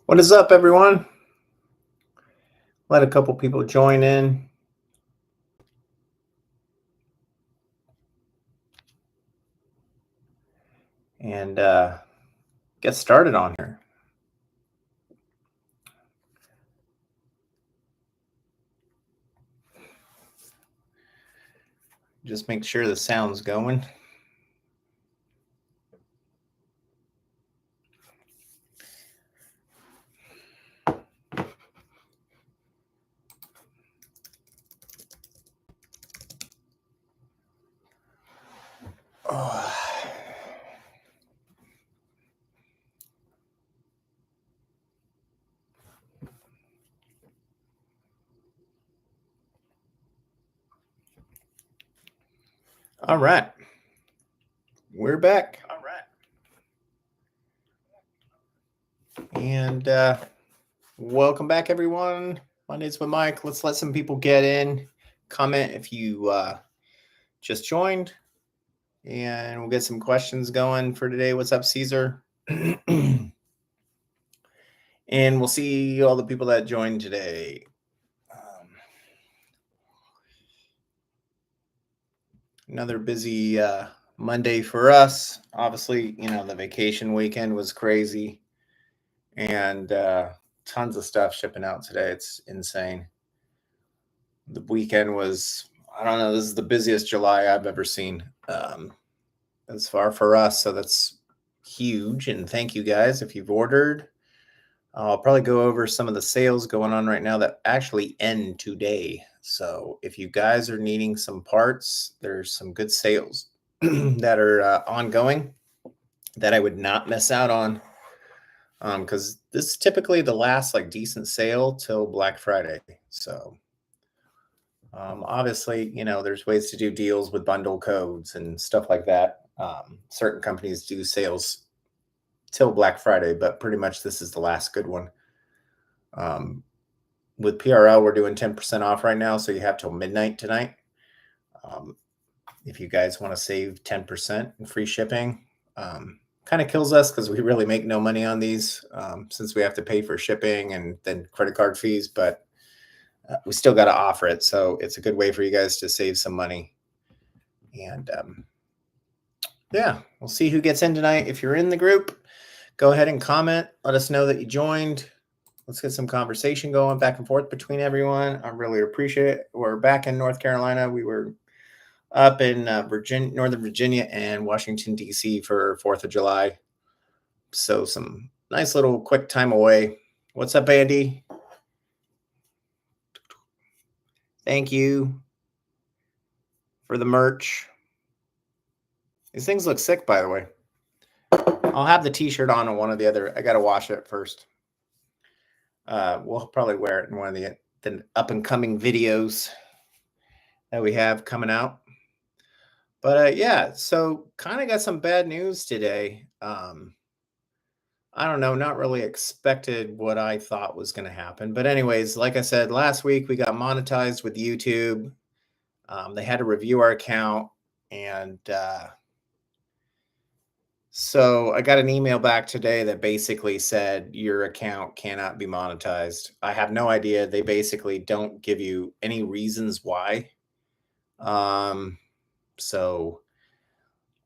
What is up, everyone? Let a couple people join in. And get started on here. Just make sure the sound's going. Oh. All right. We're back. All right. And welcome back, everyone. Mondays with Mike. Let's let some people get in. Comment if you just joined. And we'll get some questions going for today. What's up, Caesar? And we'll see all the people that joined today. Another busy Monday for us. Obviously, the vacation weekend was crazy. And tons of stuff shipping out today. It's insane. The weekend was, I don't know, this is the busiest July I've ever seen as far for us. So that's huge. And thank you guys if you've ordered. I'll probably go over some of the sales going on right now that actually end today. So if you guys are needing some parts, there's some good sales that are ongoing that I would not miss out on. Because this is typically the last decent sale till Black Friday. So obviously, there's ways to do deals with bundle codes and stuff like that. Certain companies do sales till Black Friday, but pretty much this is the last good one. With PRL, we're doing 10% off right now, so you have till midnight tonight. If you guys want to save 10% in free shipping, kind of kills us because we really make no money on these since we have to pay for shipping and then credit card fees, but we still got to offer it. So it's a good way for you guys to save some money. And yeah, we'll see who gets in tonight. If you're in the group, go ahead and comment. Let us know that you joined. Let's get some conversation going back and forth between everyone. I really appreciate it. We're back in North Carolina. We were up in Northern Virginia and Washington, D.C. for 4th of July. So some nice little quick time away. What's up, Andy? Thank you for the merch. These things look sick, by the way. I'll have the t-shirt on one or the other. I got to wash it first. We'll probably wear it in one of the up-and-coming videos that we have coming out. But yeah, so kind of got some bad news today. I don't know, not really expected what I thought was going to happen. But anyways, like I said, last week we got monetized with YouTube. They had to review our account. And so I got an email back today that basically said your account cannot be monetized. I have no idea. They basically don't give you any reasons why. So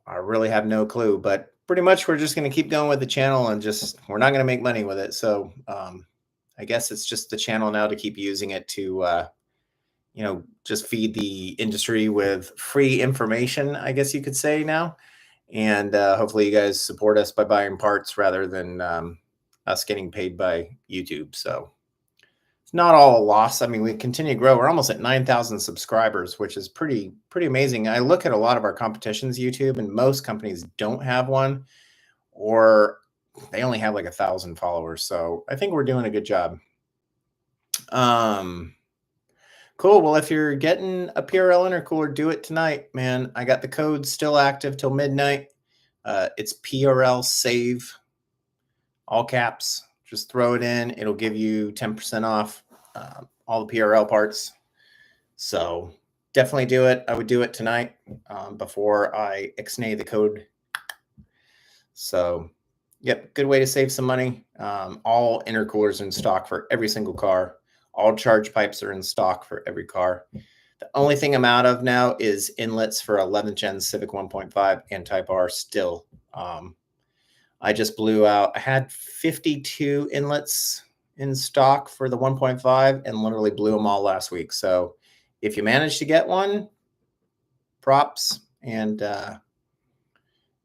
I really have no clue, but pretty much we're just going to keep going with the channel and we're not going to make money with it. So I guess it's just the channel now to keep using it to, just feed the industry with free information, I guess you could say now. And hopefully you guys support us by buying parts rather than us getting paid by YouTube. So it's not all a loss. I mean, we continue to grow. We're almost at 9,000 subscribers, which is pretty amazing. I look at a lot of our competition's YouTube, and most companies don't have one, or they only have 1,000 followers. So I think we're doing a good job. Cool. Well, if you're getting a PRL intercooler, do it tonight, man. I got the code still active till midnight. It's PRL save, all caps. Just throw it in. It'll give you 10% off all the PRL parts. So definitely do it. I would do it tonight before I ixnay the code. So Yep, good way to save some money. All intercoolers in stock for every single car. All charge pipes are in stock for every car. The only thing I'm out of now is inlets for 11th gen Civic 1.5 and Type R still. I just blew out. I had 52 inlets in stock for the 1.5 and literally blew them all last week. So if you manage to get one, props. And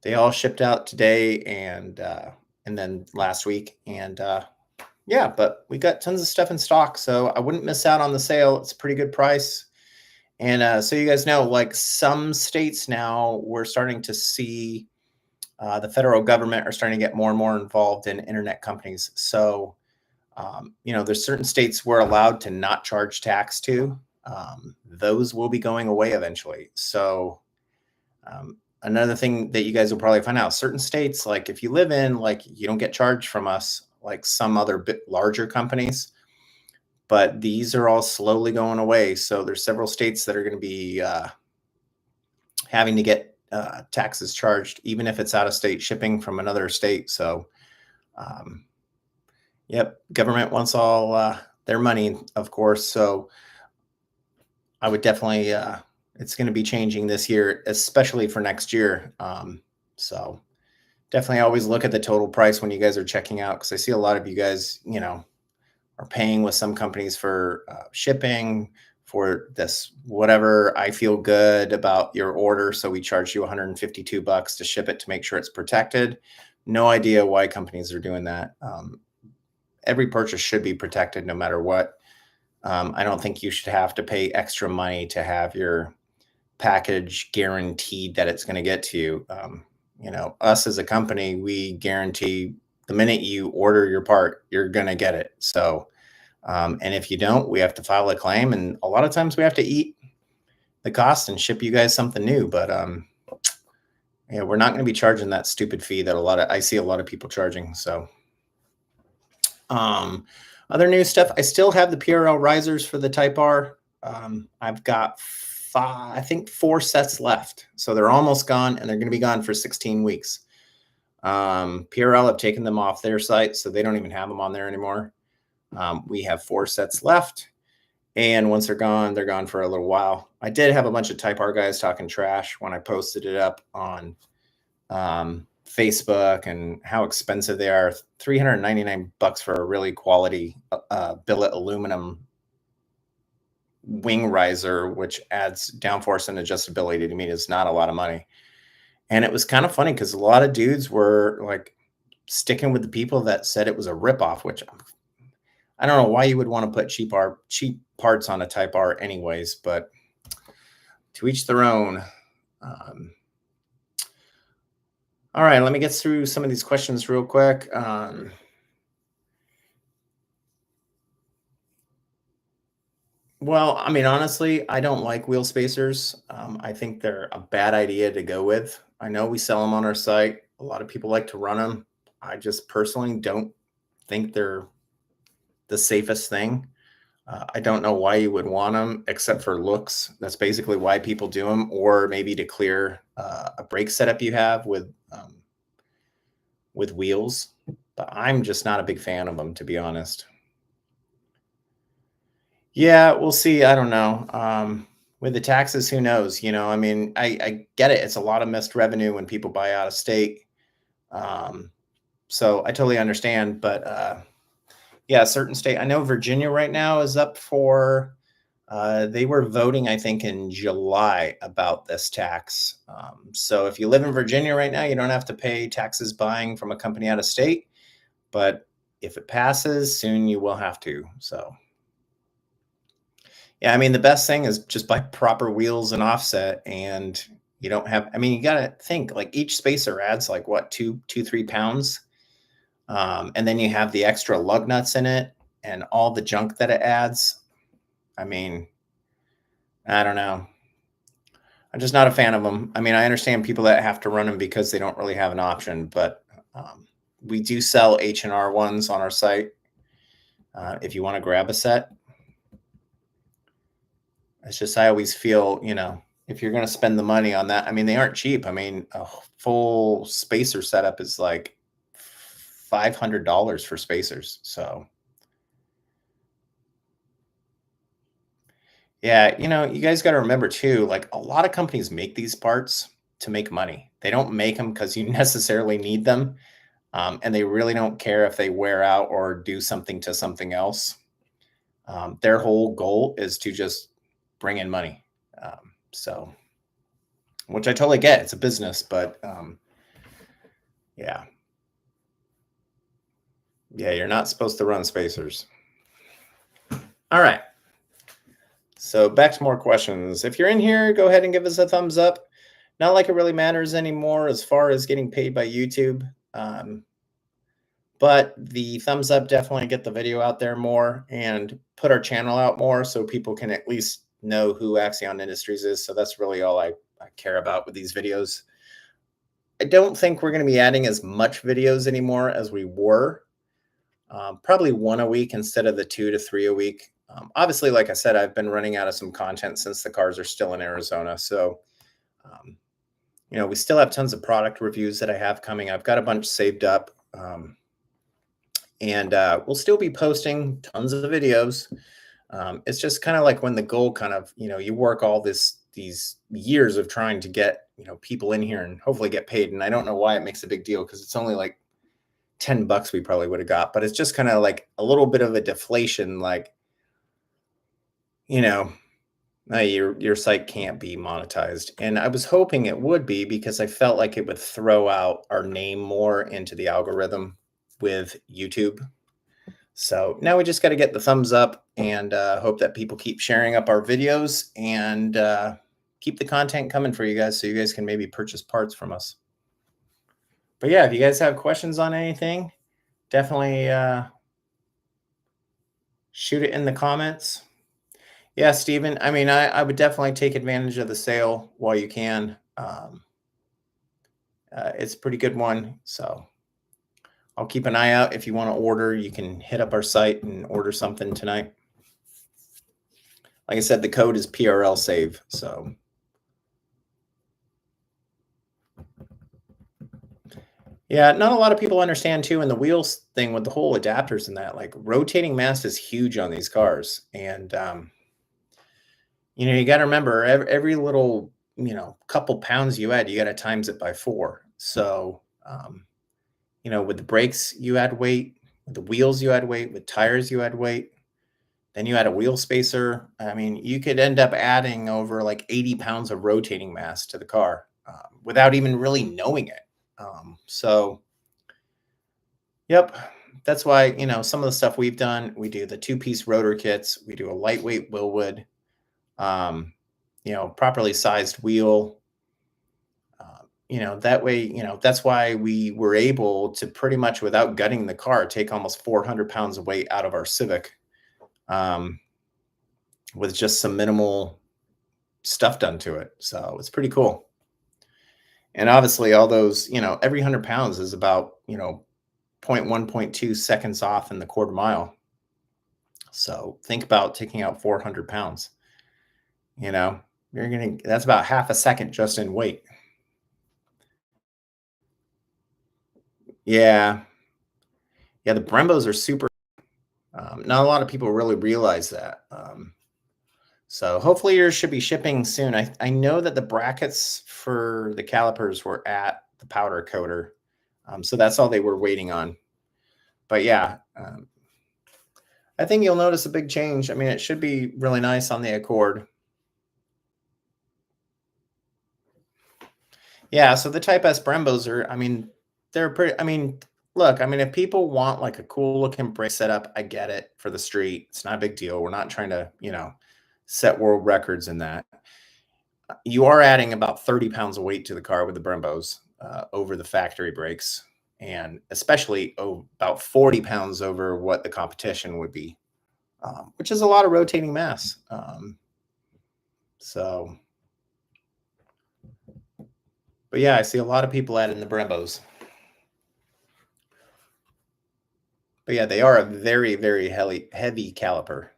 they all shipped out today and then last week. And yeah, but we got tons of stuff in stock, so I wouldn't miss out on the sale. It's a pretty good price. And so you guys know, like some states now, we're starting to see the federal government are starting to get more and more involved in internet companies. So, there's certain states we're allowed to not charge tax to. Those will be going away eventually. So, another thing that you guys will probably find out, certain states, like if you live in, like you don't get charged from us, like some other bit larger companies, but these are all slowly going away. So there's several states that are going to be having to get taxes charged, even if it's out of state shipping from another state. So, yep, government wants all their money, of course. So I would definitely, it's going to be changing this year, especially for next year. So definitely always look at the total price when you guys are checking out, because I see a lot of you guys, are paying with some companies for shipping for this, whatever. I feel good about your order, so we charge you $152 to ship it to make sure it's protected. No idea why companies are doing that. Every purchase should be protected no matter what. I don't think you should have to pay extra money to have your package guaranteed that it's going to get to you. Us as a company, we guarantee the minute you order your part, you're going to get it. So, and if you don't, we have to file a claim. And a lot of times we have to eat the cost and ship you guys something new. But we're not going to be charging that stupid fee that I see a lot of people charging. So, other new stuff, I still have the PRL risers for the Type R. I've got I think 4 sets left. So they're almost gone, and they're going to be gone for 16 weeks. PRL have taken them off their site, so they don't even have them on there anymore. We have 4 sets left, and once they're gone for a little while. I did have a bunch of Type R guys talking trash when I posted it up on Facebook and how expensive they are. $399 for a really quality billet aluminum wing riser, which adds downforce and adjustability. To me, is not a lot of money. And it was kind of funny because a lot of dudes were like sticking with the people that said it was a ripoff, which I don't know why you would want to put cheap parts on a Type R anyways, but to each their own. All right, let me get through some of these questions real quick. Well, I mean, honestly, I don't like wheel spacers. I think they're a bad idea to go with. I know we sell them on our site. A lot of people like to run them. I just personally don't think they're the safest thing. I don't know why you would want them except for looks. That's basically why people do them, or maybe to clear a brake setup you have with wheels. But I'm just not a big fan of them, to be honest. Yeah, we'll see. I don't know. With the taxes, who knows? I mean, I get it. It's a lot of missed revenue when people buy out of state. So I totally understand. But yeah, certain state. I know Virginia right now is up for. They were voting, I think, in July about this tax. So if you live in Virginia right now, you don't have to pay taxes buying from a company out of state. But if it passes, soon you will have to. So. Yeah, I mean, the best thing is just buy proper wheels and offset, and you don't have, I mean, you got to think like each spacer adds like what, 3 pounds. And then you have the extra lug nuts in it and all the junk that it adds. I mean, I don't know. I'm just not a fan of them. I mean, I understand people that have to run them because they don't really have an option, but we do sell H&R ones on our site. If you want to grab a set. It's just, I always feel, if you're going to spend the money on that, I mean, they aren't cheap. I mean, a full spacer setup is like $500 for spacers. So yeah, you guys got to remember too, like a lot of companies make these parts to make money. They don't make them because you necessarily need them. And they really don't care if they wear out or do something to something else. Their whole goal is to just bring in money. So, which I totally get. It's a business, but yeah. Yeah, you're not supposed to run spacers. All right. So back to more questions. If you're in here, go ahead and give us a thumbs up. Not like it really matters anymore as far as getting paid by YouTube. But the thumbs up definitely get the video out there more and put our channel out more so people can at least know who Axion Industries is. So that's really all I care about with these videos. I don't think we're going to be adding as much videos anymore as we were. Probably 1 a week instead of the 2 to 3 a week. Obviously, like I said, I've been running out of some content since the cars are still in Arizona. So, we still have tons of product reviews that I have coming. I've got a bunch saved up. And we'll still be posting tons of videos. It's just kind of like when the goal kind of, you work all these years of trying to get, people in here and hopefully get paid. And I don't know why it makes a big deal because it's only like $10 we probably would have got, but it's just kind of like a little bit of a deflation, like, your site can't be monetized. And I was hoping it would be because I felt like it would throw out our name more into the algorithm with YouTube. So now we just got to get the thumbs up and hope that people keep sharing up our videos and keep the content coming for you guys so you guys can maybe purchase parts from us. But yeah, if you guys have questions on anything, definitely shoot it in the comments. Yeah, Steven, I mean, I would definitely take advantage of the sale while you can. It's a pretty good one. So I'll keep an eye out. If you want to order, you can hit up our site and order something tonight. Like I said, the code is PRL save. So yeah, not a lot of people understand too in the wheels thing with the whole adapters and that, like rotating mast is huge on these cars. And you got to remember every little, couple pounds you add, you got to times it by 4. So with the brakes, you add weight. With the wheels, you add weight. With tires, you add weight. Then you add a wheel spacer. I mean, you could end up adding over like 80 pounds of rotating mass to the car without even really knowing it. So, yep, that's why, some of the stuff we've done, we do the 2-piece rotor kits. We do a lightweight Wilwood, properly sized wheel. That way, that's why we were able to pretty much without gutting the car, take almost 400 pounds of weight out of our Civic with just some minimal stuff done to it. So it's pretty cool. And obviously all those, every 100 pounds is about, 0.1, 0.2 seconds off in the quarter mile. So think about taking out 400 pounds, that's about half a second just in weight. Yeah. Yeah, the Brembos are super. Not a lot of people really realize that. So hopefully yours should be shipping soon. I know that the brackets for the calipers were at the powder coater. So that's all they were waiting on. But yeah, I think you'll notice a big change. I mean, it should be really nice on the Accord. Yeah, so the Type S Brembos are, I mean, they're pretty, I mean, look, I mean, if people want like a cool looking brake setup, I get it for the street. It's not a big deal. We're not trying to, set world records in that. You are adding about 30 pounds of weight to the car with the Brembos over the factory brakes, and especially about 40 pounds over what the competition would be, which is a lot of rotating mass. But yeah, I see a lot of people adding the Brembos. But yeah, they are a very, very heavy caliper.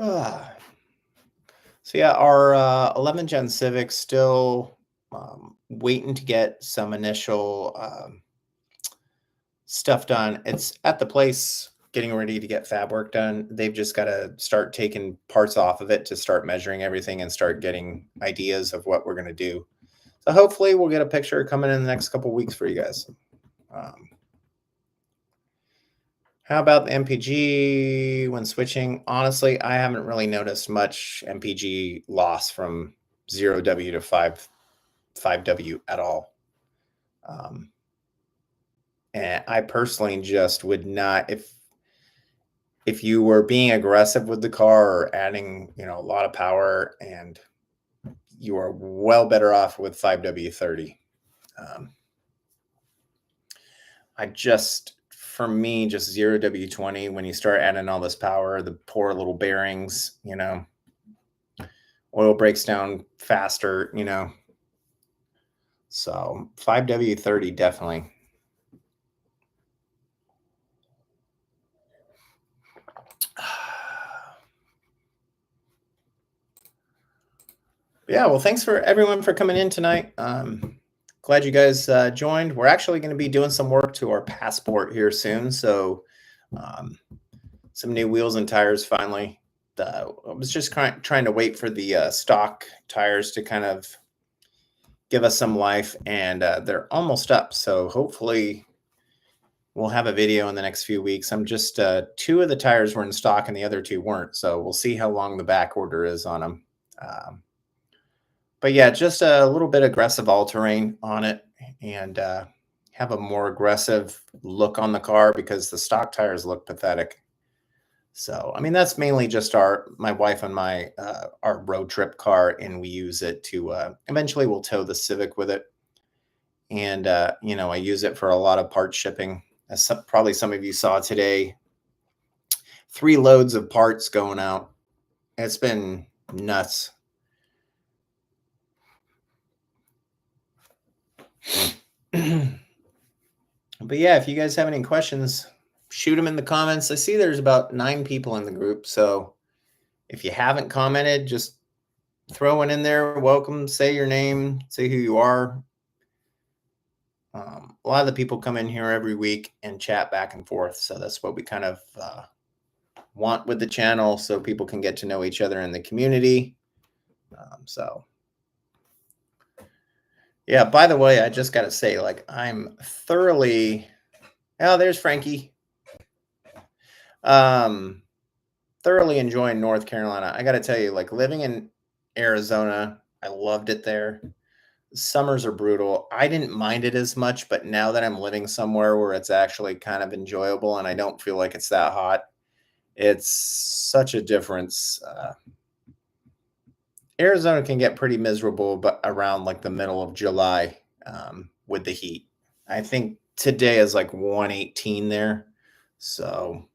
So yeah, our 11 Gen Civic still waiting to get some initial stuff done. It's at the place getting ready to get fab work done. They've just got to start taking parts off of it to start measuring everything and start getting ideas of what we're going to do. So hopefully we'll get a picture coming in the next couple weeks for you guys. How about the MPG when switching? Honestly, I haven't really noticed much MPG loss from 0W to 5W at all. And I personally just would not, if you were being aggressive with the car or adding, a lot of power, and you are well better off with 5W30. For me, just 0W20, when you start adding all this power, the poor little bearings, oil breaks down faster, So 5W30 definitely. Yeah, well, thanks for everyone for coming in tonight. Glad you guys joined. We're actually going to be doing some work to our Passport here soon. So some new wheels and tires finally. I was just trying to wait for the stock tires to kind of give us some life, and they're almost up. So hopefully we'll have a video in the next few weeks. I'm just 2 of the tires were in stock and the other 2 weren't. So we'll see how long the back order is on them. But yeah, just a little bit aggressive all-terrain on it, and have a more aggressive look on the car because the stock tires look pathetic. So, I mean, that's mainly just my wife and my our road trip car, and we use it to eventually we'll tow the Civic with it. And I use it for a lot of part shipping. As probably some of you saw today, 3 loads of parts going out. It's been nuts. But yeah, if you guys have any questions, shoot them in the comments. I see there's about 9 people in the group. So if you haven't commented, just throw one in there. Welcome, say your name, say who you are. A lot of the people come in here every week and chat back and forth. So that's what we kind of want with the channel, so people can get to know each other in the community. Yeah, by the way, I just got to say, I'm thoroughly, there's Frankie. Thoroughly enjoying North Carolina. I got to tell you, living in Arizona, I loved it there. Summers are brutal. I didn't mind it as much, but now that I'm living somewhere where it's actually kind of enjoyable and I don't feel like it's that hot, it's such a difference. Arizona can get pretty miserable, but around the middle of July with the heat. I think today is 118 there. So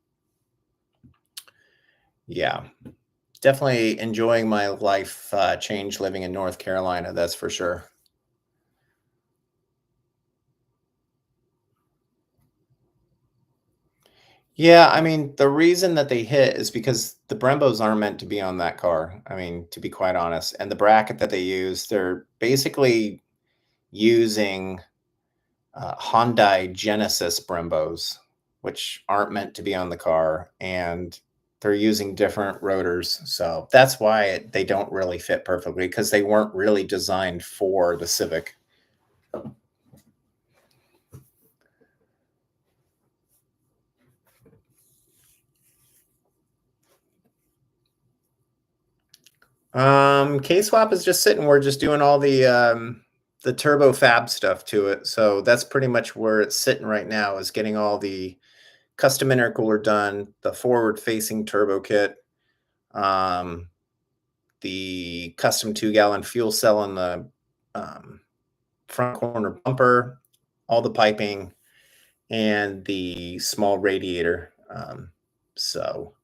yeah, definitely enjoying my life change living in North Carolina. That's for sure. Yeah, I mean, the reason that they hit is because the Brembos aren't meant to be on that car. I mean, to be quite honest. And the bracket that they use, they're basically using Hyundai Genesis Brembos, which aren't meant to be on the car. And they're using different rotors. So that's why they don't really fit perfectly, because they weren't really designed for the Civic. K-Swap is just sitting. We're just doing all the turbo fab stuff to it. So that's pretty much where it's sitting right now, is getting all the custom intercooler done, the forward-facing turbo kit, the custom 2-gallon fuel cell on the front corner bumper, all the piping, and the small radiator. So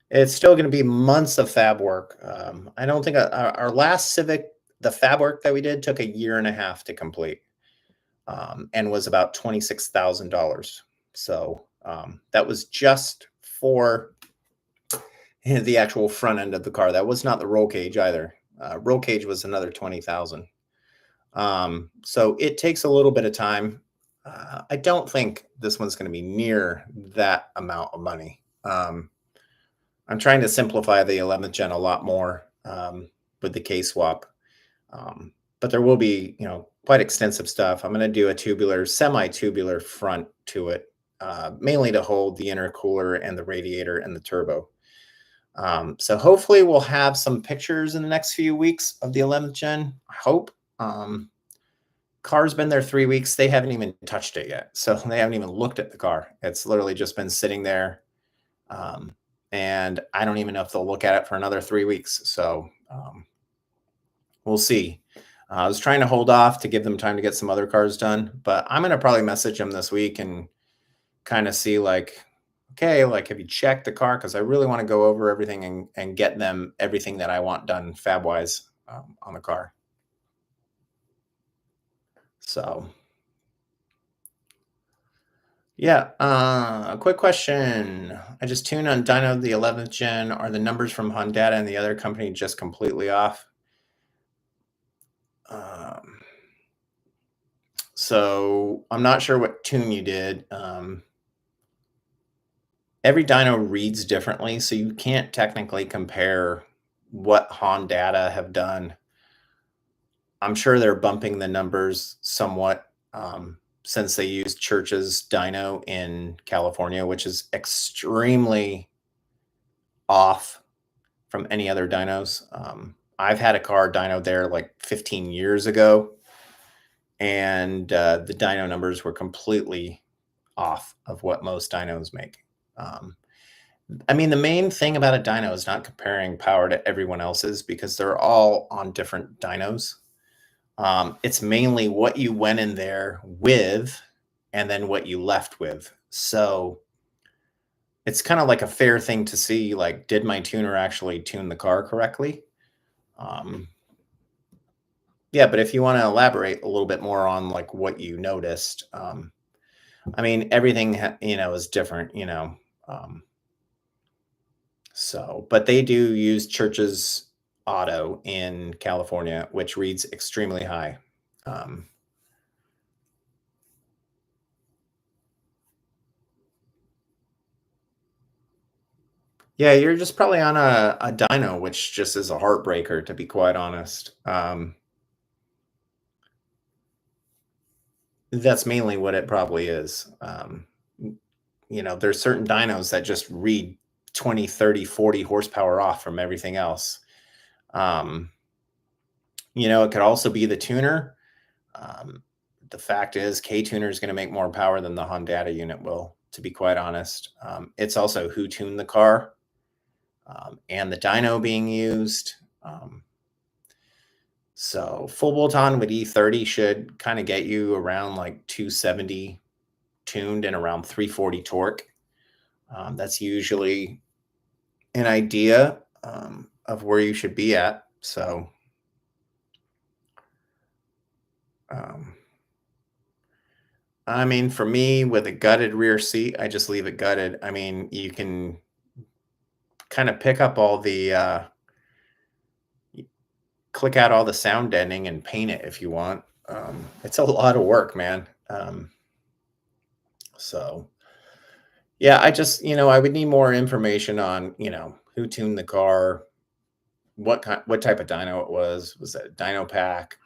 it's still going to be months of fab work. I don't think our last Civic, the fab work that we did, took a year and a half to complete, and was about $26,000. So that was just for the actual front end of the car. That was not the roll cage either. Roll cage was another 20,000. So it takes a little bit of time. I don't think this one's going to be near that amount of money. I'm trying to simplify the 11th gen a lot more with the K swap, but there will be, quite extensive stuff. I'm going to do a tubular, semi-tubular front to it, mainly to hold the intercooler and the radiator and the turbo. So hopefully we'll have some pictures in the next few weeks of the 11th gen. I hope. Car's been there 3 weeks. They haven't even touched it yet. So they haven't even looked at the car. It's literally just been sitting there. And I don't even know if they'll look at it for another 3 weeks. So we'll see. I was trying to hold off to give them time to get some other cars done, but I'm going to probably message them this week and kind of see okay, have you checked the car? Because I really want to go over everything and get them everything that I want done fab-wise on the car. So, yeah, a quick question. I just tuned on dyno the 11th gen. Are the numbers from Hondata and the other company just completely off? So I'm not sure what tune you did. Every dyno reads differently, so you can't technically compare what Hondata have done. I'm sure they're bumping the numbers somewhat since they use Church's dyno in California, which is extremely off from any other dynos. I've had a car dyno there like 15 years ago, and the dyno numbers were completely off of what most dynos make. I mean, the main thing about a dyno is not comparing power to everyone else's because they're all on different dynos. It's mainly what you went in there with and then what you left with. So it's kind of like a fair thing to see, like, did my tuner actually tune the car correctly? Yeah, but if you want to elaborate a little bit more on like what you noticed, I mean, everything, is different, so, but they do use Church's auto in California, which reads extremely high. Yeah, you're just probably on a dyno, which just is a heartbreaker, to be quite honest. That's mainly what it probably is. There's certain dynos that just read 20, 30, 40 horsepower off from everything else. It could also be the tuner. The fact is, K-Tuner is going to make more power than the Hondata unit will, to be quite honest. It's also who tuned the car and the dyno being used. So full bolt-on with E30 should kind of get you around like 270 tuned and around 340 torque. That's usually an idea of where you should be at. So I mean, for me, with a gutted rear seat, I just leave it gutted. I mean, you can kind of pick up all the click out all the sound deadening and paint it if you want. It's a lot of work, man. So yeah, I just, I would need more information on, who tuned the car, what type of dyno it was that a dyno pack,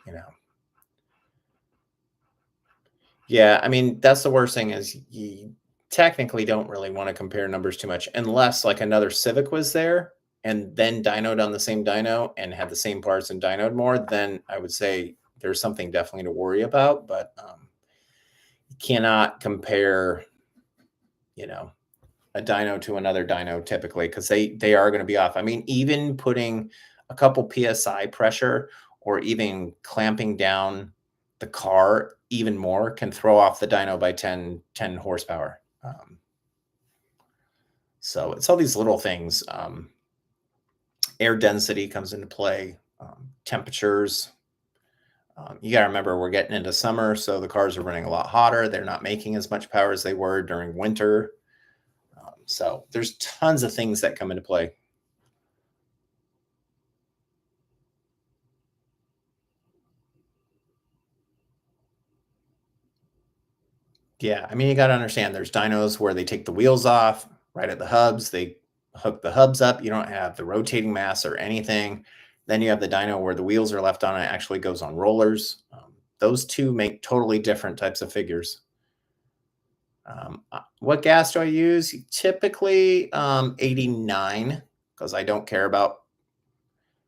Yeah, I mean, that's the worst thing is you technically don't really want to compare numbers too much unless like another Civic was there and then dynoed on the same dyno and had the same parts and dynoed more, then I would say there's something definitely to worry about. But you cannot compare, a dyno to another dyno typically because they are going to be off. I mean, even putting a couple PSI pressure or even clamping down the car even more can throw off the dyno by 10 horsepower. So it's all these little things. Air density comes into play, temperatures. You got to remember we're getting into summer, so the cars are running a lot hotter. They're not making as much power as they were during winter. So there's tons of things that come into play. Yeah, I mean, you got to understand there's dynos where they take the wheels off right at the hubs, they hook the hubs up, you don't have the rotating mass or anything. Then you have the dyno where the wheels are left on, it actually goes on rollers. Those two make totally different types of figures. What gas do I use? Typically 89, because I don't care about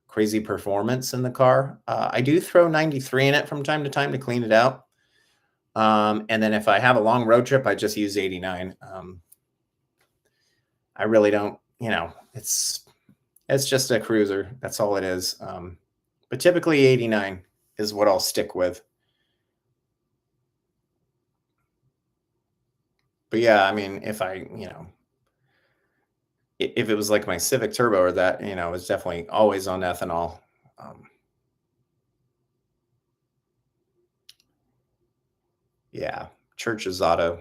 crazy performance in the car. I do throw 93 in it from time to time to clean it out. And then if I have a long road trip, I just use 89. I really don't, it's just a cruiser. That's all it is. But typically 89 is what I'll stick with. But yeah, I mean, if it was like my Civic Turbo or that, it's definitely always on ethanol. Yeah, Church's Auto.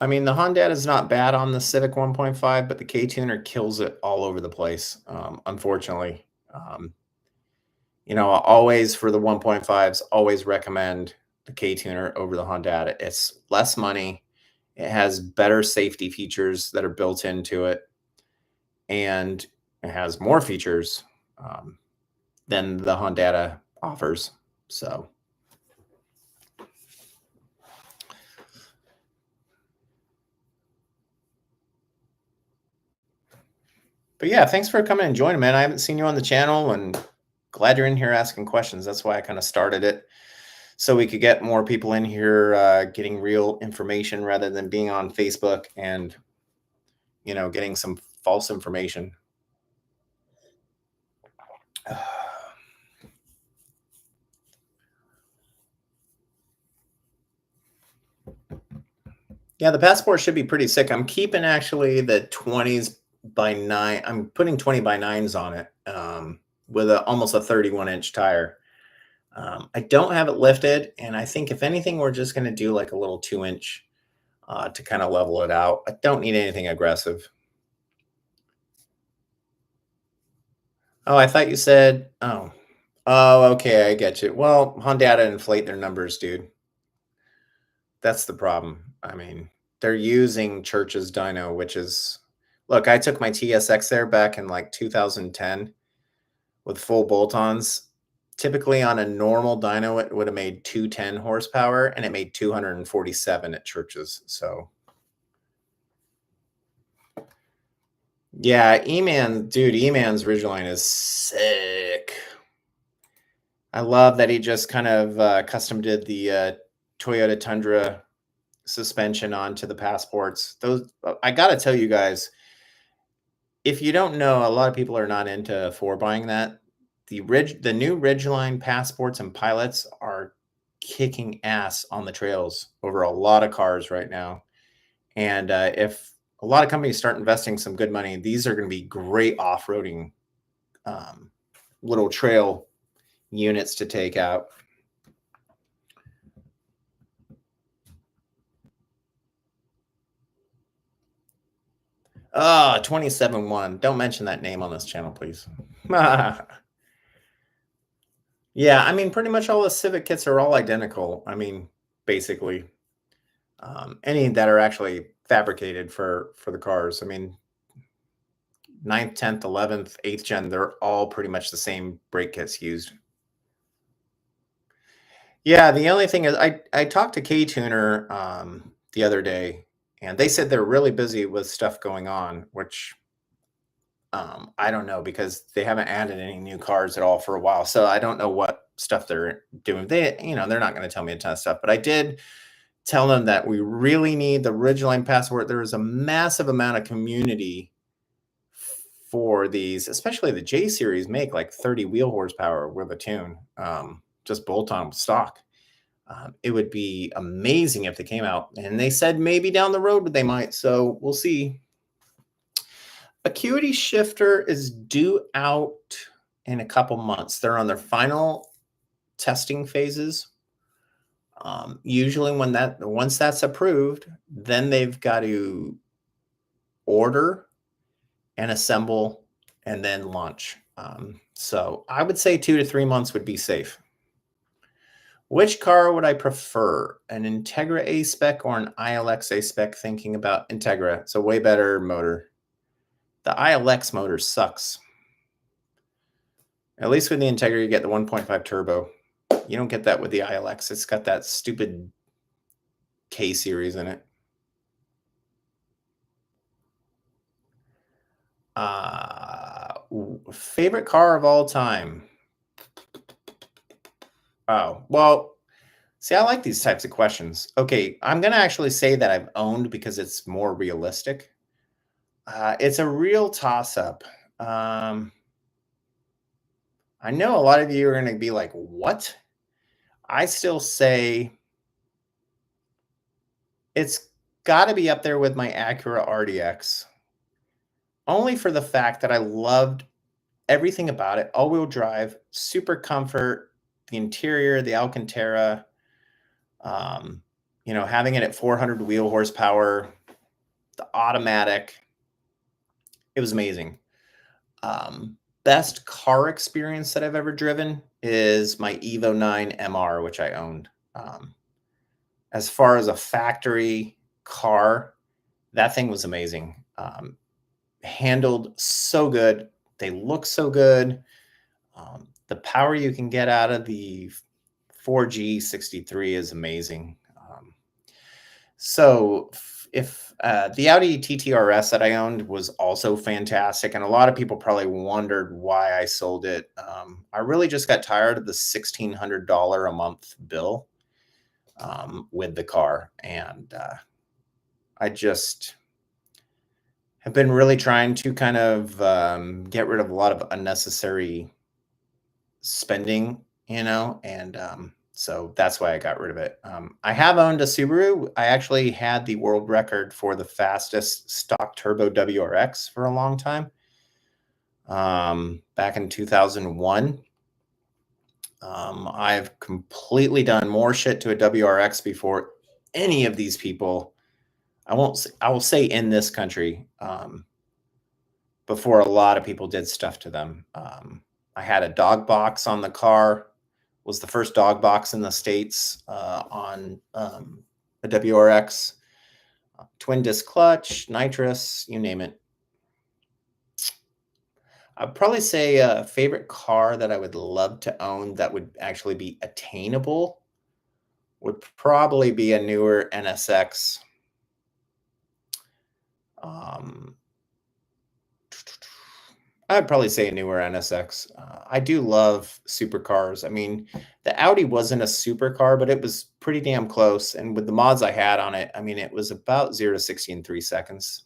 I mean, the Honda is not bad on the Civic 1.5, but the K-Tuner kills it all over the place, unfortunately. Always for the 1.5s, always recommend the K-Tuner over the Honda. It's less money. It has better safety features that are built into it, and it has more features than the Honda offers. So, but yeah, thanks for coming and joining, man. I haven't seen you on the channel, and glad you're in here asking questions. That's why I kind of started it, so we could get more people in here getting real information rather than being on Facebook and getting some false information. Yeah, the passport should be pretty sick. I'm keeping actually the 20s by 9. I'm putting 20 by 9s on it with almost a 31-inch tire. I don't have it lifted, and I think if anything, we're just going to do like a little 2-inch to kind of level it out. I don't need anything aggressive. Oh, I thought you said, oh, okay, I get you. Well, Honda inflate their numbers, dude. That's the problem. I mean, they're using Church's dyno, which is, look, I took my TSX there back in like 2010 with full bolt-ons. Typically on a normal dyno, it would have made 210 horsepower, and it made 247 at Church's. So yeah, E-Man's Ridgeline is sick. I love that he just kind of custom did the Toyota Tundra suspension onto the passports. Those, I gotta tell you guys, if you don't know, a lot of people are not into buying that. The new Ridgeline passports and pilots are kicking ass on the trails over a lot of cars right now. And if a lot of companies start investing some good money, these are going to be great off-roading little trail units to take out. Ah, 27-1. Don't mention that name on this channel, please. Yeah, I mean, pretty much all the Civic kits are all identical. I mean, basically, any that are actually fabricated for the cars. I mean, 9th, 10th, 11th, 8th gen, they're all pretty much the same brake kits used. Yeah, the only thing is I talked to K-Tuner the other day, and they said they're really busy with stuff going on, which I don't know, because they haven't added any new cars at all for a while. So I don't know what stuff they're doing. They're not going to tell me a ton of stuff, but I did tell them that we really need the Ridgeline passport. There is a massive amount of community for these, especially the J series make like 30 wheel horsepower with a tune, just bolt on stock. It would be amazing if they came out, and they said maybe down the road they might. So we'll see. Acuity Shifter is due out in a couple months. They're on their final testing phases. Usually once that's approved, then they've got to order and assemble and then launch. So I would say 2 to 3 months would be safe. Which car would I prefer? An Integra A-Spec or an ILX A-Spec? Thinking about Integra. It's a way better motor. The ILX motor sucks. At least with the Integra, you get the 1.5 turbo. You don't get that with the ILX. It's got that stupid K series in it. Favorite car of all time? Oh, well, see, I like these types of questions. Okay, I'm going to actually say that I've owned because it's more realistic. It's a real toss-up. I know a lot of you are going to be like, what? I still say it's got to be up there with my Acura RDX. Only for the fact that I loved everything about it. All-wheel drive, super comfort, the interior, the Alcantara, having it at 400 wheel horsepower, the automatic. It was amazing. Best car experience that I've ever driven is my Evo 9 MR, which I owned. As far as a factory car, that thing was amazing. Handled so good. They look so good. The power you can get out of the 4G63 is amazing. So if the Audi TT-RS that I owned was also fantastic, and a lot of people probably wondered why I sold it. I really just got tired of the $1,600 a month bill with the car, and I just have been really trying to kind of get rid of a lot of unnecessary spending, and so that's why I got rid of it. I have owned a Subaru. I actually had the world record for the fastest stock turbo WRX for a long time, back in 2001. I've completely done more shit to a WRX before any of these people. I will say in this country, before a lot of people did stuff to them. I had a dog box on the car. Was the first dog box in the States on a WRX. Twin disc clutch, nitrous, you name it. I'd probably say a favorite car that I would love to own that would actually be attainable would probably be a newer NSX. I'd probably say a newer NSX. I do love supercars. I mean, the Audi wasn't a supercar, but it was pretty damn close. And with the mods I had on it, I mean, it was about 0 to 60 in 3 seconds.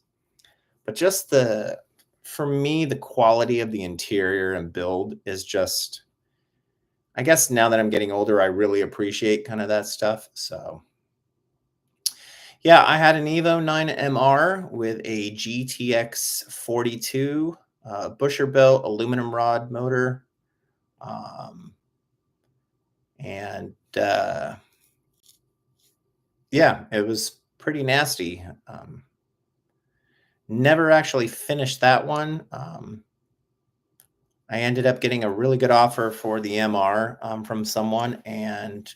But just for me, the quality of the interior and build is just, I guess now that I'm getting older, I really appreciate kind of that stuff. So yeah, I had an Evo 9 MR with a GTX 42 Busher built aluminum rod motor. Yeah, it was pretty nasty. Never actually finished that one. I ended up getting a really good offer for the MR from someone, and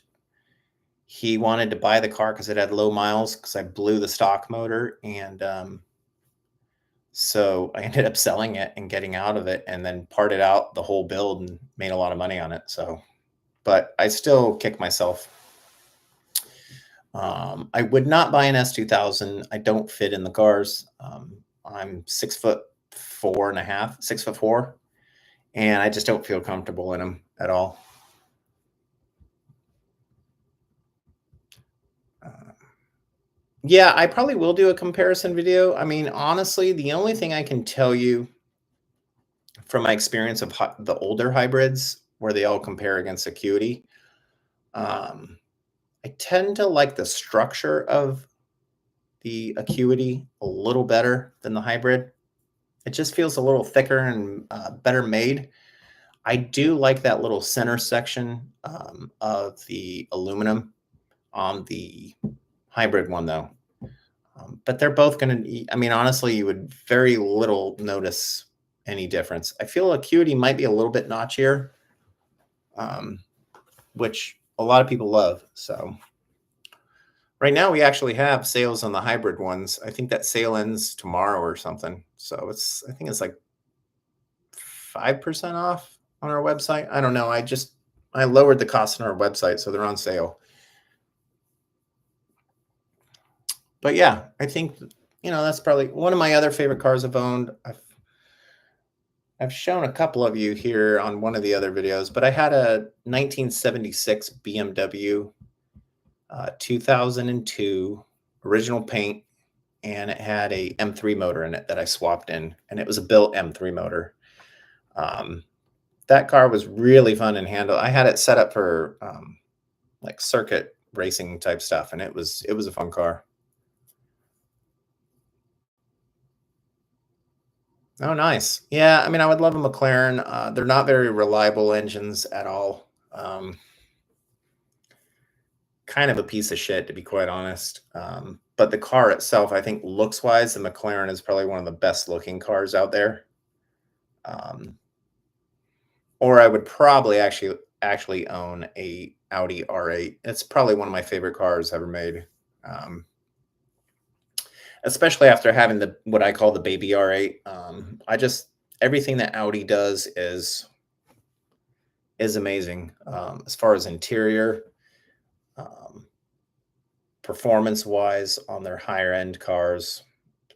he wanted to buy the car because it had low miles because I blew the stock motor. And so I ended up selling it and getting out of it, and then parted out the whole build and made a lot of money on it. So, but I still kick myself. I would not buy an S2000. I don't fit in the cars. I'm 6'4.5", 6'4", and I just don't feel comfortable in them at all. Yeah, I probably will do a comparison video. I mean, honestly, the only thing I can tell you from my experience of the older hybrids, where they all compare against Acuity, I tend to like the structure of the Acuity a little better than the hybrid. It just feels a little thicker and better made. I do like that little center section of the aluminum on the hybrid one, though. But they're both going to, I mean, honestly, you would very little notice any difference. I feel Acuity might be a little bit notchier, which a lot of people love. So right now we actually have sales on the hybrid ones. I think that sale ends tomorrow or something. So I think it's like 5% off on our website. I don't know. I lowered the cost on our website, so they're on sale. But yeah, I think, that's probably one of my other favorite cars I've owned. I've shown a couple of you here on one of the other videos, but I had a 1976 BMW 2002 original paint, and it had a M3 motor in it that I swapped in, and it was a built M3 motor. That car was really fun and handle. I had it set up for like circuit racing type stuff, and it was a fun car. Oh, nice. Yeah, I mean, I would love a McLaren. They're not very reliable engines at all. Kind of a piece of shit, to be quite honest. But the car itself, I think looks wise, the McLaren is probably one of the best looking cars out there. Or I would probably actually own a Audi R8. It's probably one of my favorite cars ever made. Especially after having what I call the baby R8. Everything that Audi does is amazing. As far as interior, performance wise on their higher end cars,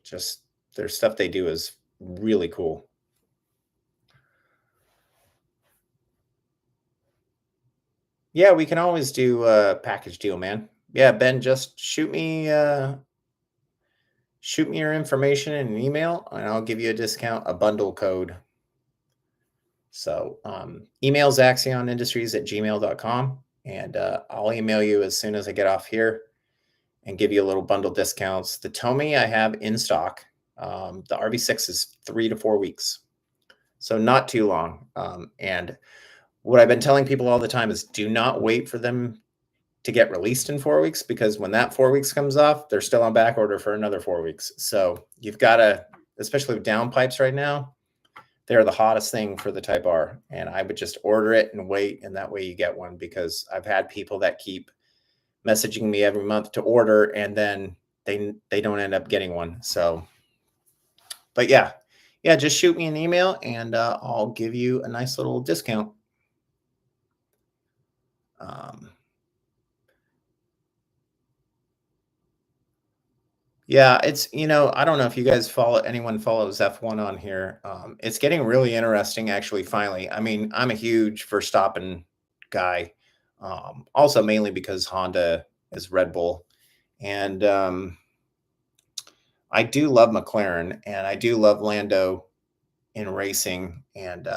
just their stuff they do is really cool. Yeah, we can always do a package deal, man. Yeah, Ben, just shoot me your information in an email, and I'll give you a discount, a bundle code. So email zaxionindustries@gmail.com, and I'll email you as soon as I get off here and give you a little bundle discounts. The Tomy I have in stock. The RV6 is 3 to 4 weeks, so not too long. And what I've been telling people all the time is do not wait for them to get released in 4 weeks, because when that 4 weeks comes off, they're still on back order for another 4 weeks. So you've got to, especially with downpipes right now, they're the hottest thing for the Type R. And I would just order it and wait, and that way you get one, because I've had people that keep messaging me every month to order, and then they don't end up getting one. So, but yeah, just shoot me an email, and I'll give you a nice little discount. Yeah, it's, I don't know if you guys anyone follows F1 on here. It's getting really interesting, actually, finally. I mean, I'm a huge Verstappen guy, also mainly because Honda is Red Bull. And I do love McLaren, and I do love Lando in racing, and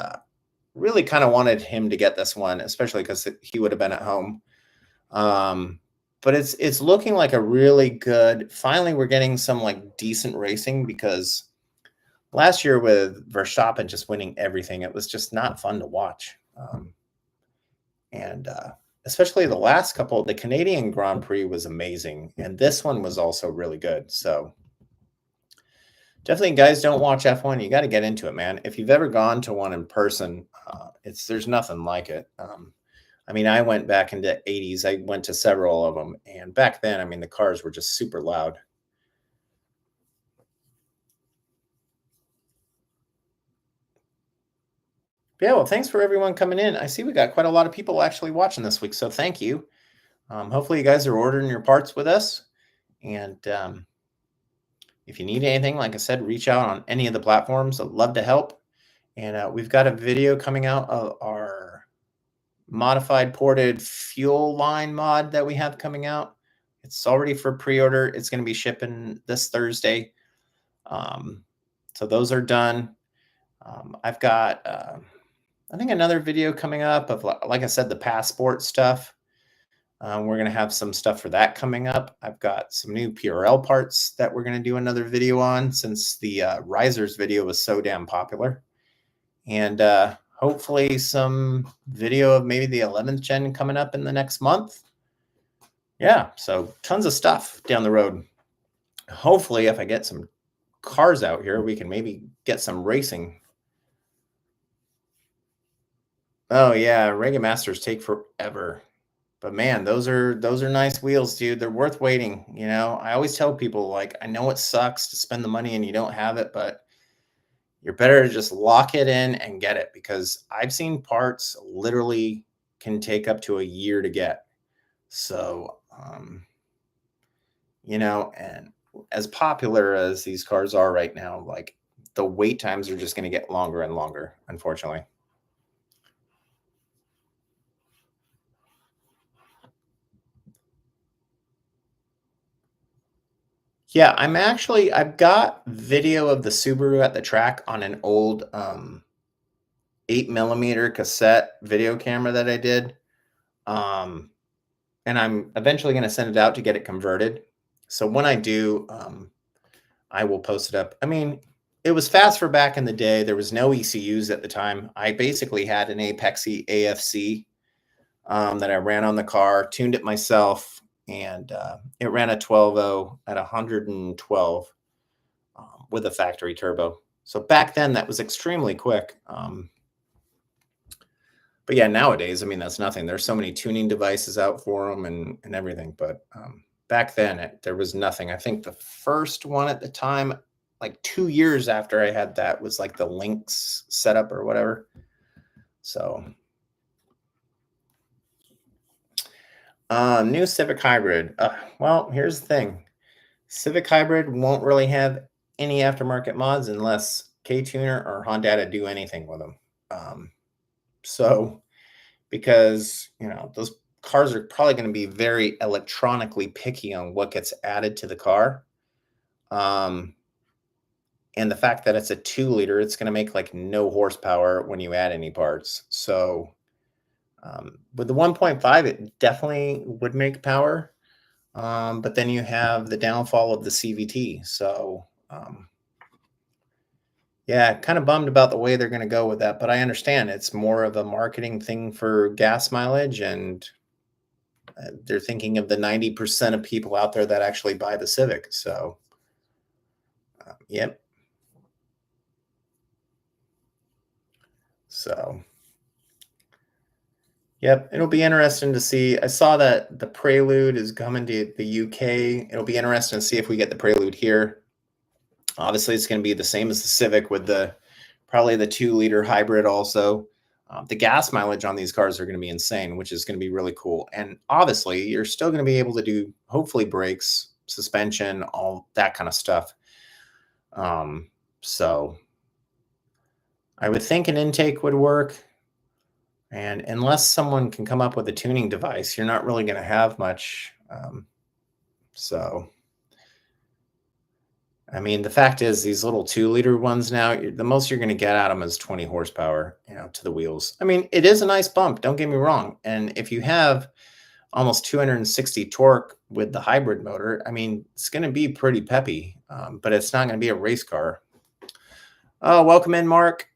really kind of wanted him to get this one, especially because he would have been at home. But it's looking like a really good. Finally, we're getting some like decent racing, because last year with Verstappen just winning everything, it was just not fun to watch. And especially the last couple, the Canadian Grand Prix was amazing, and this one was also really good. So definitely, guys, don't watch F1. You got to get into it, man. If you've ever gone to one in person, there's nothing like it. I mean, I went back into 80s. I went to several of them. And back then, I mean, the cars were just super loud. Yeah, well, thanks for everyone coming in. I see we got quite a lot of people actually watching this week, so thank you. Hopefully you guys are ordering your parts with us. And if you need anything, like I said, reach out on any of the platforms. I'd love to help. And we've got a video coming out of our modified ported fuel line mod that we have coming out. It's already for pre-order. It's going to be shipping this Thursday. So those are done. I've got, I think, another video coming up of, like I said, the passport stuff. We're going to have some stuff for that coming up. I've got some new PRL parts that we're going to do another video on, since the risers video was so damn popular. And hopefully some video of maybe the 11th gen coming up in the next month. Yeah, so tons of stuff down the road. Hopefully, if I get some cars out here, we can maybe get some racing. Oh yeah, Rega Masters take forever, But man, those are nice wheels, dude. They're worth waiting. I always tell people, like, I know it sucks to spend the money and you don't have it, but you're better to just lock it in and get it, because I've seen parts literally can take up to a year to get. So, and as popular as these cars are right now, like, the wait times are just going to get longer and longer, unfortunately. Yeah, I've got video of the Subaru at the track on an old 8 millimeter cassette video camera that I did. Um, and I'm eventually going to send it out to get it converted. So when I do, I will post it up. I mean, it was fast for back in the day. There was no ECUs at the time. I basically had an Apexi AFC that I ran on the car, tuned it myself, and it ran a 12.0 at 112 with a factory turbo. So back then, that was extremely quick. But yeah, nowadays, I mean, that's nothing. There's so many tuning devices out for them and everything. But back then, there was nothing. I think the first one at the time, like 2 years after I had that, was like the Lynx setup or whatever. So new Civic Hybrid. Well, here's the thing. Civic Hybrid won't really have any aftermarket mods unless K-Tuner or Honda do anything with them. So because, those cars are probably going to be very electronically picky on what gets added to the car. And the fact that it's a 2-liter, it's going to make like no horsepower when you add any parts. So with the 1.5, it definitely would make power. But then you have the downfall of the CVT. So yeah, kind of bummed about the way they're going to go with that, but I understand it's more of a marketing thing for gas mileage, and they're thinking of the 90% of people out there that actually buy the Civic. So, yep. So, yep, it'll be interesting to see. I saw that the Prelude is coming to the UK. It'll be interesting to see if we get the Prelude here. Obviously, it's going to be the same as the Civic with probably the 2-liter hybrid also. The gas mileage on these cars are going to be insane, which is going to be really cool. And obviously, you're still going to be able to do, hopefully, brakes, suspension, all that kind of stuff. So I would think an intake would work. And unless someone can come up with a tuning device, you're not really going to have much. So I mean, the fact is, these little 2-liter ones now, the most you're going to get out of them is 20 horsepower, to the wheels. I mean, it is a nice bump, don't get me wrong. And if you have almost 260 torque with the hybrid motor, I mean, it's going to be pretty peppy, but it's not going to be a race car. Oh, welcome in, Mark.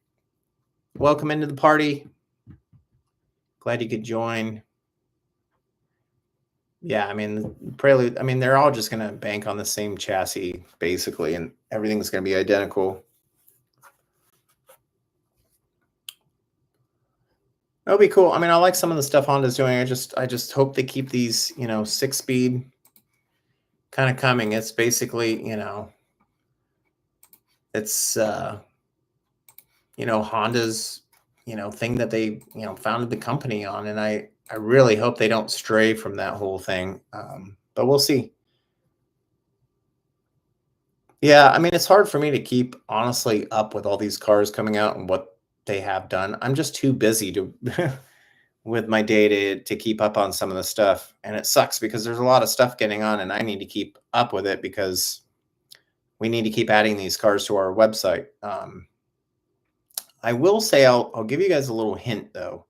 Welcome into the party. Glad you could join. Yeah, I mean, Prelude, I mean, they're all just going to bank on the same chassis, basically, and everything's going to be identical. It'll be cool. I mean, I like some of the stuff Honda's doing. I just hope they keep these, 6-speed kind of coming. It's basically, it's, Honda's, thing that they, founded the company on. And I really hope they don't stray from that whole thing. But we'll see. Yeah, I mean, it's hard for me to keep honestly up with all these cars coming out and what they have done. I'm just too busy to with my day to keep up on some of the stuff. And it sucks because there's a lot of stuff getting on and I need to keep up with it because we need to keep adding these cars to our website. I will say, I'll give you guys a little hint though.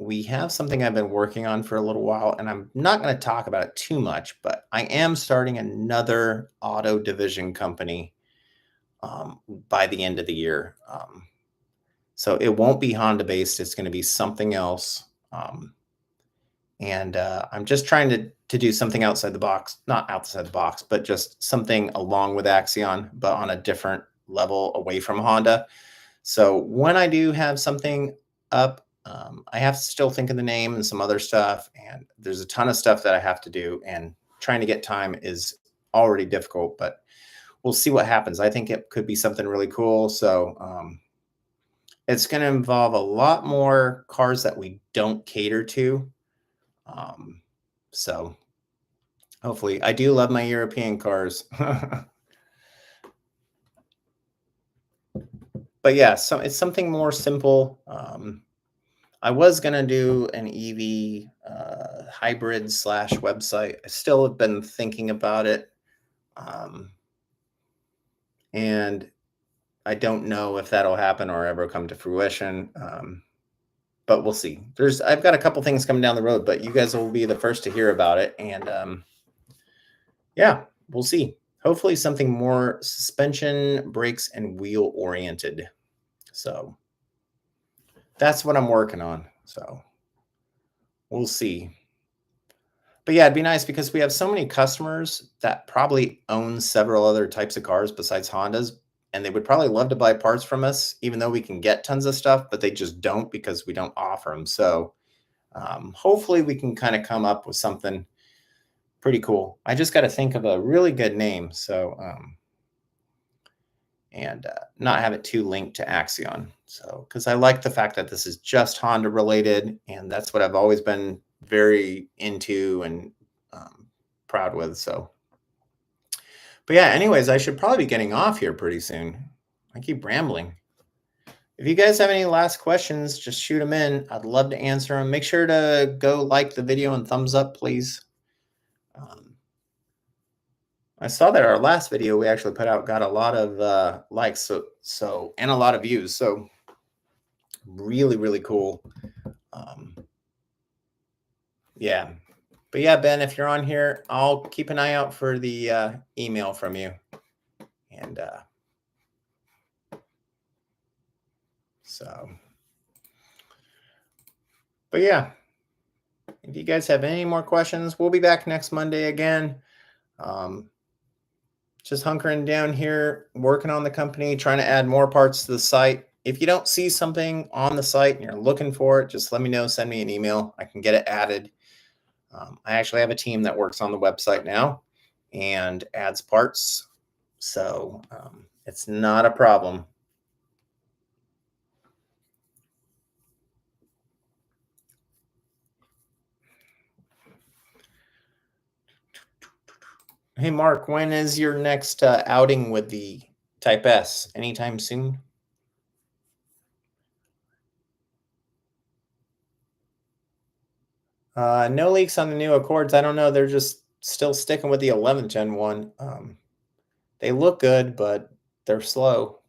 We have something I've been working on for a little while, and I'm not going to talk about it too much, but I am starting another auto division company by the end of the year. So it won't be Honda based. It's going to be something else. And I'm just trying to do something outside the box, not outside the box, but just something along with Axion, but on a different level away from Honda. So when I do have something up, I have to still think of the name and some other stuff, and there's a ton of stuff that I have to do, and trying to get time is already difficult, but we'll see what happens. I think it could be something really cool. So it's going to involve a lot more cars that we don't cater to. So hopefully, I do love my European cars. But yeah, so it's something more simple. I was gonna do an EV hybrid slash website. I still have been thinking about it, and I don't know if that'll happen or ever come to fruition. But we'll see. I've got a couple things coming down the road, but you guys will be the first to hear about it, and yeah, we'll see. Hopefully, something more suspension, brakes, and wheel oriented. So that's what I'm working on. So we'll see. But yeah, it'd be nice because we have so many customers that probably own several other types of cars besides Hondas, and they would probably love to buy parts from us, even though we can get tons of stuff, but they just don't because we don't offer them. So hopefully we can kind of come up with something pretty cool. I just got to think of a really good name. So, and not have it too linked to Axion. So, because I like the fact that this is just Honda related, and that's what I've always been very into and proud with. So, but yeah, anyways, I should probably be getting off here pretty soon. I keep rambling. If you guys have any last questions, just shoot them in. I'd love to answer them. Make sure to go like the video and thumbs up, please. I saw that our last video we actually put out got a lot of likes, so and a lot of views. So really, really cool. Yeah. But yeah, Ben, if you're on here, I'll keep an eye out for the email from you. And so, but yeah, if you guys have any more questions, we'll be back next Monday again. Just hunkering down here, working on the company, trying to add more parts to the site. If you don't see something on the site and you're looking for it, just let me know. Send me an email. I can get it added. I actually have a team that works on the website now and adds parts. So it's not a problem. Hey, Mark, when is your next outing with the Type S? Anytime soon? No leaks on the new Accords. I don't know. They're just still sticking with the 11th Gen one. They look good, but they're slow.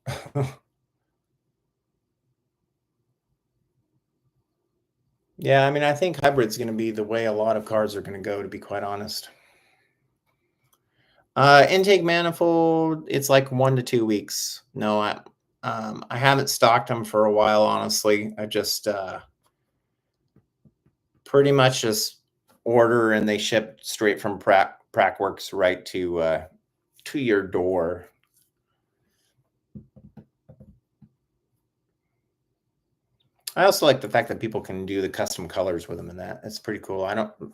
Yeah, I mean, I think hybrid's going to be the way a lot of cars are going to go, to be quite honest. Intake manifold, it's like 1 to 2 weeks. No, I haven't stocked them for a while, honestly. I just pretty much just order and they ship straight from Prackworks right to your door. I also like the fact that people can do the custom colors with them and that. It's pretty cool.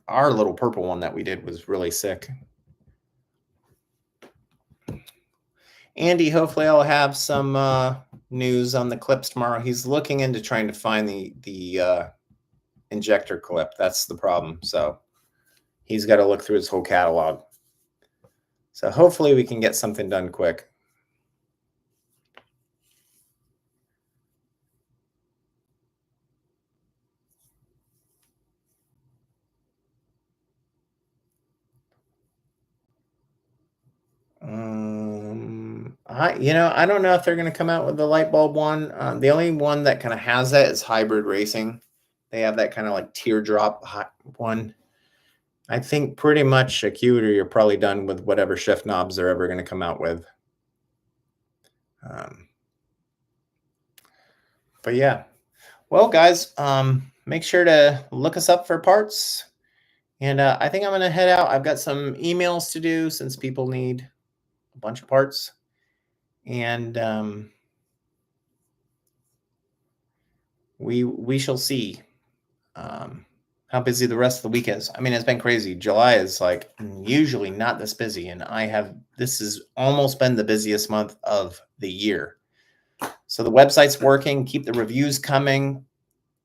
Our little purple one that we did was really sick. Andy, hopefully I'll have some news on the clips tomorrow. He's looking into trying to find the injector clip. That's the problem. So he's got to look through his whole catalog. So hopefully we can get something done quick. I don't know if they're going to come out with the light bulb one. The only one that kind of has that is Hybrid Racing. They have that kind of like teardrop one. I think pretty much Acuity, you're probably done with whatever shift knobs they're ever going to come out with. But yeah, well, guys, make sure to look us up for parts. And I think I'm going to head out. I've got some emails to do since people need a bunch of parts. And we shall see how busy the rest of the week is. I mean, it's been crazy. July is like usually not this busy, and this has almost been the busiest month of the year. So the website's working. Keep the reviews coming,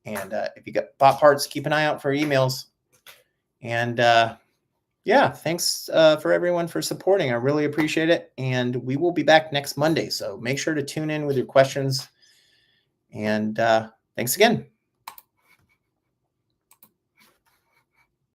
and if you got bot parts, keep an eye out for emails. And yeah, thanks for everyone for supporting. I really appreciate it. And we will be back next Monday. So make sure to tune in with your questions. And thanks again.